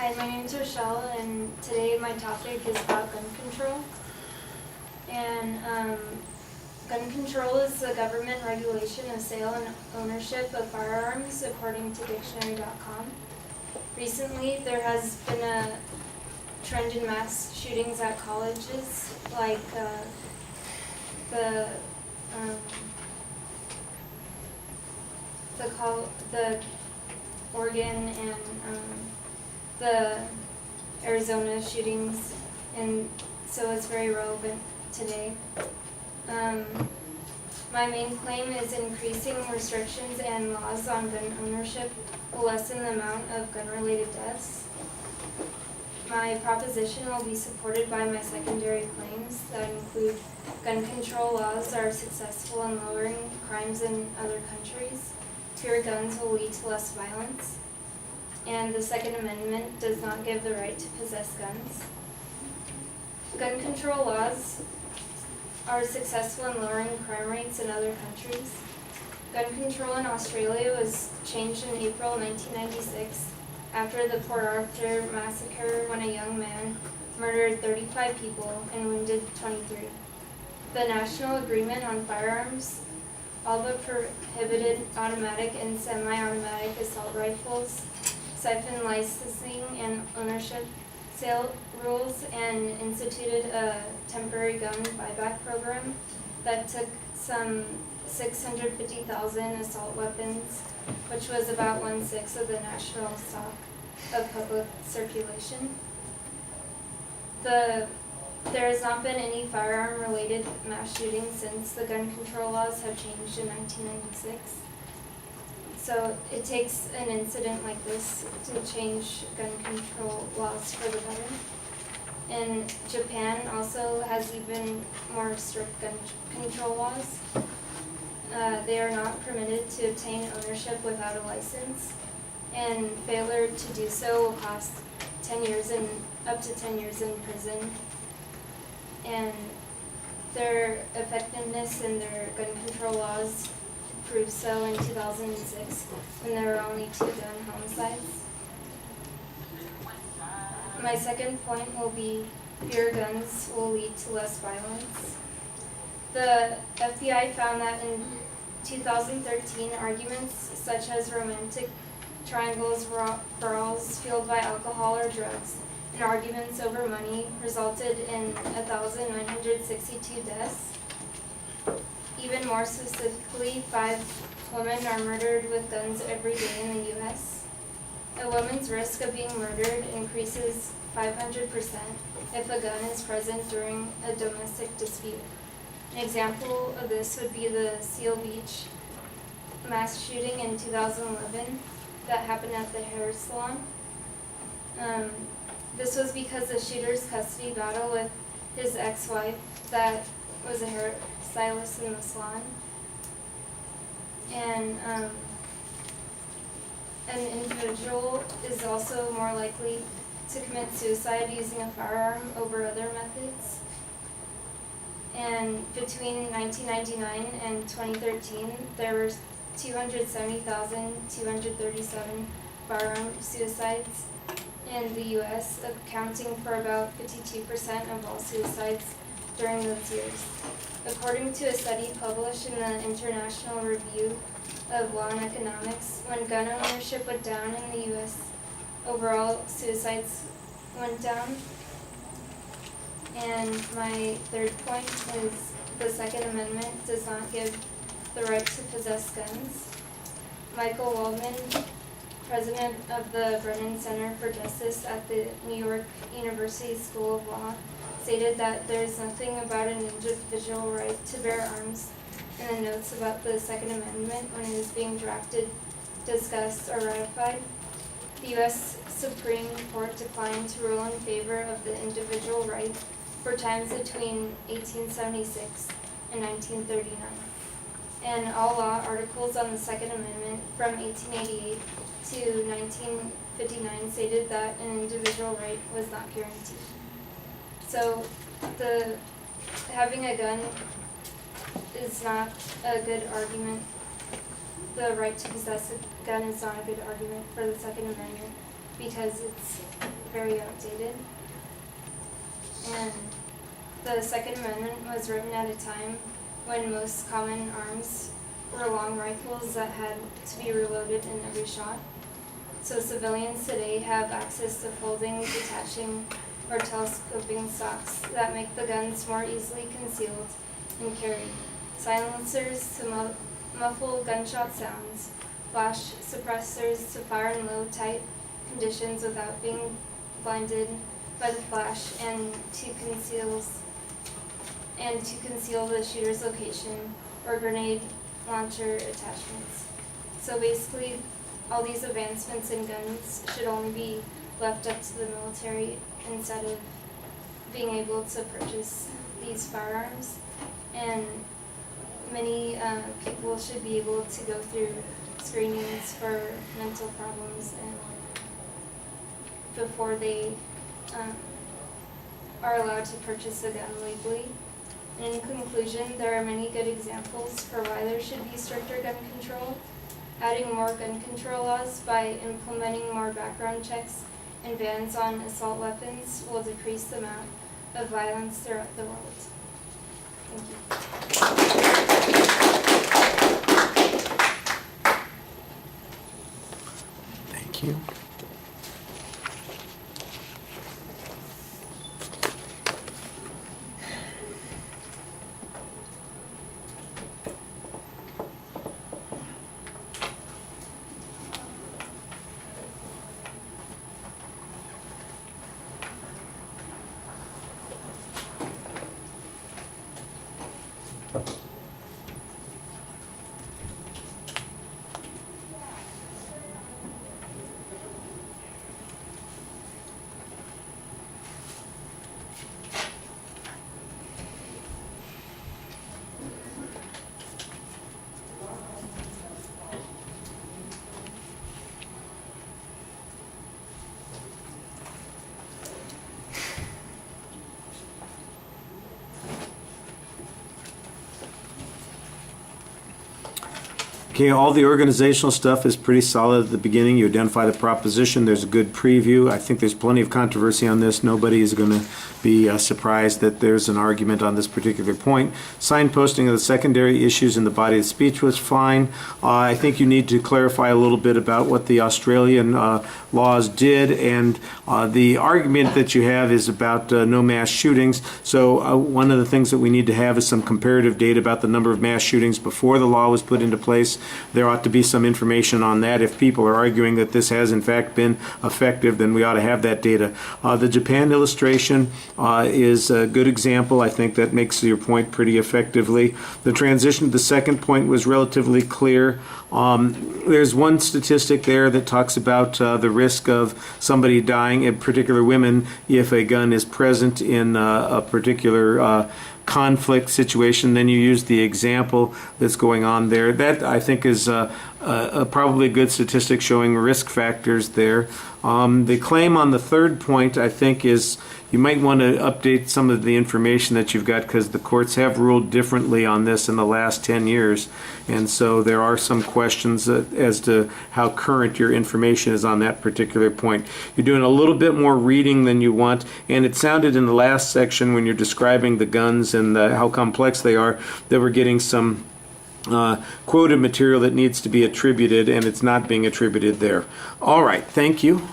Hi, my name is Rochelle, and today my topic is about gun control. And gun control is the government regulation of sale and ownership of firearms, according to dictionary.com. Recently, there has been a trend in mass shootings at colleges, like the Oregon and the Arizona shootings, and so it's very relevant today. My main claim is increasing restrictions and laws on gun ownership will lessen the amount of gun-related deaths. My proposition will be supported by my secondary claims that include gun control laws are successful in lowering crimes in other countries, fewer guns will lead to less violence, and the Second Amendment does not give the right to possess guns. Gun control laws are successful in lowering crime rates in other countries. Gun control in Australia was changed in April 1996 after the Port Arthur massacre, when a young man murdered 35 people and wounded 23. The National Agreement on Firearms all but prohibited automatic and semi-automatic assault rifles, siphoned licensing and ownership sale rules, and instituted a temporary gun buyback program that took some 650,000 assault weapons, which was about 1/6 of the national stock of public circulation. There has not been any firearm-related mass shootings since the gun control laws have changed in 1996. So it takes an incident like this to change gun control laws for the better. And Japan also has even more strict gun control laws. They are not permitted to obtain ownership without a license, and failure to do so will cost up to 10 years in prison. And their effectiveness in their gun control laws proved so in 2006 when there were only 2 gun homicides. My second point will be fewer guns will lead to less violence. The FBI found that in 2013, arguments such as romantic triangles, brawls fueled by alcohol or drugs, and arguments over money resulted in 1,962 deaths. Even more specifically, 5 women are murdered with guns every day in the U.S. A woman's risk of being murdered increases 500% if a gun is present during a domestic dispute. An example of this would be the Seal Beach mass shooting in 2011 that happened at the hair salon. This was because the shooter's custody battle with his ex-wife that was a hairstylist in the salon. And an individual is also more likely to commit suicide using a firearm over other methods. And between 1999 and 2013, there were 270,237 firearm suicides in the U.S., accounting for about 52% of all suicides during those years. According to a study published in the International Review of Law and Economics, when gun ownership went down in the U.S., overall suicides went down. And my third point is the Second Amendment does not give the right to possess guns. Michael Waldman, president of the Brennan Center for Justice at the New York University School of Law, stated that there is nothing about an individual right to bear arms in the notes about the Second Amendment when it is being drafted, discussed, or ratified. The U.S. Supreme Court declined to rule in favor of the individual right for times between 1876 and 1939. And all law articles on the Second Amendment from 1888 to 1959 stated that an individual right was not guaranteed. So having a gun is not a good argument. The right to possess a gun is not a good argument for the Second Amendment. because it's very outdated. And the Second Amendment was written at a time when most common arms were long rifles that had to be reloaded in every shot. So civilians today have access to folding, detaching, or telescoping stocks that make the guns more easily concealed and carried, silencers to muffle gunshot sounds, flash suppressors to fire in low, tight conditions without being blinded by the flash, and to conceal the shooter's location, or grenade launcher attachments. So basically, all these advancements in guns should only be left up to the military instead of being able to purchase these firearms. And many people should be able to go through screenings for mental problems and before they are allowed to purchase a gun legally. And in conclusion, there are many good examples for why there should be stricter gun control. Adding more gun control laws by implementing more background checks and bans on assault weapons will decrease the amount of violence throughout the world. Thank you. Thank you. Okay, all the organizational stuff is pretty solid at the beginning. You identify the proposition. There's a good preview. I think there's plenty of controversy on this. Nobody is going to be surprised that there's an argument on this particular point. Signposting of the secondary issues in the body of the speech was fine. I think you need to clarify a little bit about what the Australian laws did, and the argument that you have is about no mass shootings. So one of the things that we need to have is some comparative data about the number of mass shootings before the law was put into place. There ought to be some information on that. If people are arguing that this has in fact been effective, then we ought to have that data. The Japan illustration is a good example. I think that makes your point pretty effectively. The transition to the second point was relatively clear. There's one statistic there that talks about the risk of somebody dying, in particular women, if a gun is present in a particular conflict situation. Then you use the example that's going on there. That, I think, is probably a good statistic showing risk factors there. The claim on the third point, I think, is you might want to update some of the information that you've got, because the courts have ruled differently on this in the last 10 years. And so there are some questions as to how current your information is on that particular point. You're doing a little bit more reading than you want, and it sounded in the last section when you're describing the guns and how complex they are, that we're getting some quoted material that needs to be attributed, and it's not being attributed there. All right, thank you.